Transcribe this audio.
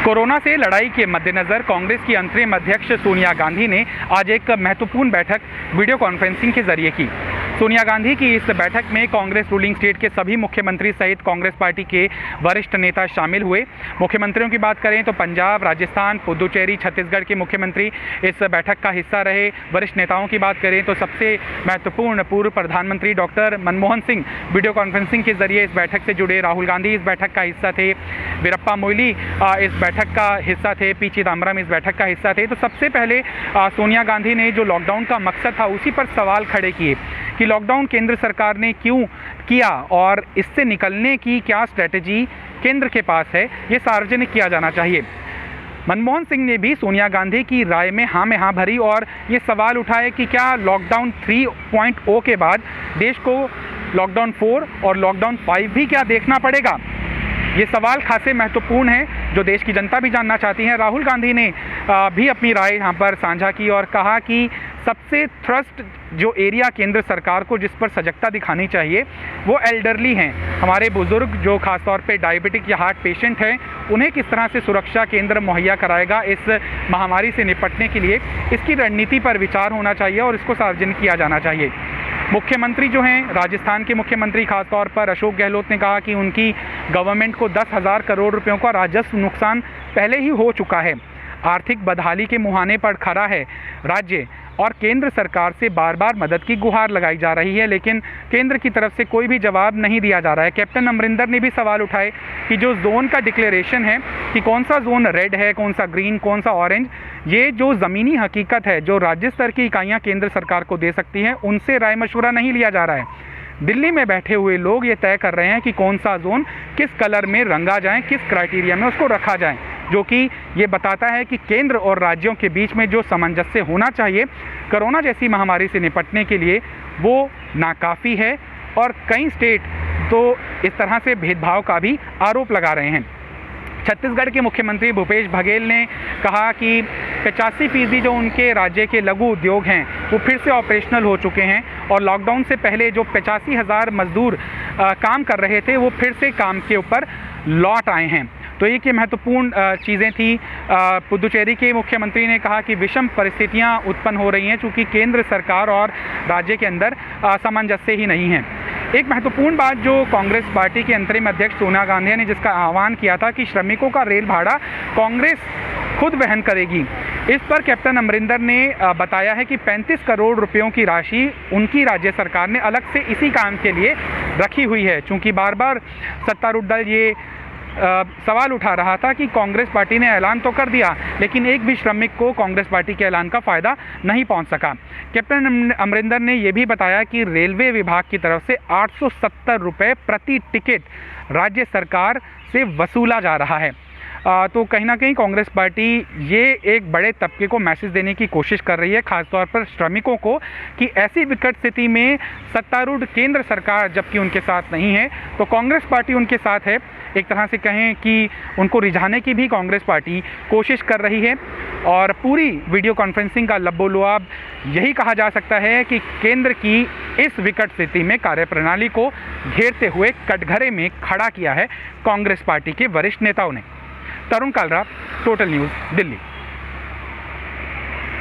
Corona से लड़ाई के मद्देनजर कांग्रेस की अंतरिम अध्यक्ष सोनिया गांधी ने आज एक महत्वपूर्ण बैठक वीडियो कॉन्फ्रेंसिंग के जरिए की। सोनिया गांधी की इस बैठक में कांग्रेस रूलिंग स्टेट के सभी मुख्यमंत्री सहित कांग्रेस पार्टी के वरिष्ठ नेता शामिल हुए। मुख्यमंत्रियों की बात करें तो पंजाब, राजस्थान, पुदुचेरी, छत्तीसगढ़ के मुख्यमंत्री इस बैठक का हिस्सा रहे। वरिष्ठ नेताओं की बात करें तो सबसे महत्वपूर्ण पूर्व प्रधानमंत्री doctor Manmohan Singh video conferencing के जरिए इस बैठक से जुड़े। राहुल गांधी इस बैठक का हिस्सा थे। वीरप्पा मोइली इस बैठक का हिस्सा थे। पी चिदम्बरम इस बैठक का हिस्सा थे। तो सबसे पहले सोनिया गांधी ने जो लॉकडाउन का मकसद था उसी पर सवाल खड़े किए कि लॉकडाउन केंद्र सरकार ने क्यों किया और इससे निकलने की क्या स्ट्रेटजी केंद्र के पास है, ये सार्वजनिक किया जाना चाहिए। मनमोहन सिंह ने भी सोनिया गांधी की राय में हाँ भरी और ये सवाल उठाए कि क्या लॉकडाउन 3.0 के बाद देश को लॉकडाउन 4 और लॉकडाउन 5 भी क्या देखना पड़ेगा। ये सवाल खासे महत्वपूर्ण है जो देश की जनता भी जानना चाहती है। राहुल गांधी ने भी अपनी राय यहाँ पर साझा की और कहा कि सबसे थ्रस्ट जो एरिया केंद्र सरकार को जिस पर सजगता दिखानी चाहिए वो एल्डरली हैं। हमारे बुजुर्ग जो खासतौर पे डायबिटिक या हार्ट पेशेंट हैं, उन्हें किस तरह से सुरक्षा केंद्र मुहैया कराएगा इस महामारी से निपटने के लिए, इसकी रणनीति पर विचार होना चाहिए और इसको सार्वजनिक किया जाना चाहिए। मुख्यमंत्री जो हैं, राजस्थान के मुख्यमंत्री खासतौर पर अशोक गहलोत ने कहा कि उनकी गवर्नमेंट को 10,000 करोड़ रुपयों का राजस्व नुकसान पहले ही हो चुका है। आर्थिक बदहाली के मुहाने पर खड़ा है राज्य और केंद्र सरकार से बार बार मदद की गुहार लगाई जा रही है, लेकिन केंद्र की तरफ से कोई भी जवाब नहीं दिया जा रहा है। कैप्टन अमरिंदर ने भी सवाल उठाए कि जो जोन का डिक्लेरेशन है कि कौन सा जोन रेड है, कौन सा ग्रीन, कौन सा ऑरेंज, ये जो ज़मीनी हकीकत है जो राज्य स्तर की इकाइयाँ केंद्र सरकार को दे सकती हैं, उनसे राय मशवरा नहीं लिया जा रहा है। दिल्ली में बैठे हुए लोग ये तय कर रहे हैं कि कौन सा जोन किस कलर में रंगा जाए, किस क्राइटेरिया में उसको रखा जाए, जो कि ये बताता है कि केंद्र और राज्यों के बीच में जो सामंजस्य होना चाहिए कोरोना जैसी महामारी से निपटने के लिए वो नाकाफ़ी है। और कई स्टेट तो इस तरह से भेदभाव का भी आरोप लगा रहे हैं। छत्तीसगढ़ के मुख्यमंत्री भूपेश बघेल ने कहा कि 85% जो उनके राज्य के लघु उद्योग हैं वो फिर से ऑपरेशनल हो चुके हैं और लॉकडाउन से पहले जो 85,000 मजदूर काम कर रहे थे वो फिर से काम के ऊपर लौट आए हैं। तो ये महत्वपूर्ण चीज़ें थी। पुदुचेरी के मुख्यमंत्री ने कहा कि विषम परिस्थितियां उत्पन्न हो रही हैं चूँकि केंद्र सरकार और राज्य के अंदर सामंजस्य ही नहीं है। एक महत्वपूर्ण बात जो कांग्रेस पार्टी के अंतरिम अध्यक्ष सोनिया गांधी ने जिसका आह्वान किया था कि श्रमिकों का रेल भाड़ा कांग्रेस खुद वहन करेगी, इस पर कैप्टन अमरिंदर ने बताया है कि 35 करोड़ रुपयों की राशि उनकी राज्य सरकार ने अलग से इसी काम के लिए रखी हुई है। चूँकि बार बार सत्तारूढ़ दल ये सवाल उठा रहा था कि कांग्रेस पार्टी ने ऐलान तो कर दिया लेकिन एक भी श्रमिक को कांग्रेस पार्टी के ऐलान का फ़ायदा नहीं पहुंच सका। कैप्टन अमरिंदर ने यह भी बताया कि रेलवे विभाग की तरफ से 870 रुपये प्रति टिकट राज्य सरकार से वसूला जा रहा है। तो कहीं ना कहीं कांग्रेस पार्टी ये एक बड़े तबके को मैसेज देने की कोशिश कर रही है, खासतौर पर श्रमिकों को, कि ऐसी विकट स्थिति में सत्तारूढ़ केंद्र सरकार जबकि उनके साथ नहीं है तो कांग्रेस पार्टी उनके साथ है। एक तरह से कहें कि उनको रिझाने की भी कांग्रेस पार्टी कोशिश कर रही है और पूरी वीडियो कॉन्फ्रेंसिंग का लब्बो-लुआब यही कहा जा सकता है कि केंद्र की इस विकट स्थिति में कार्यप्रणाली को घेरते हुए कटघरे में खड़ा किया है कांग्रेस पार्टी के वरिष्ठ नेताओं ने। तरुण कालरा, टोटल न्यूज़, दिल्ली।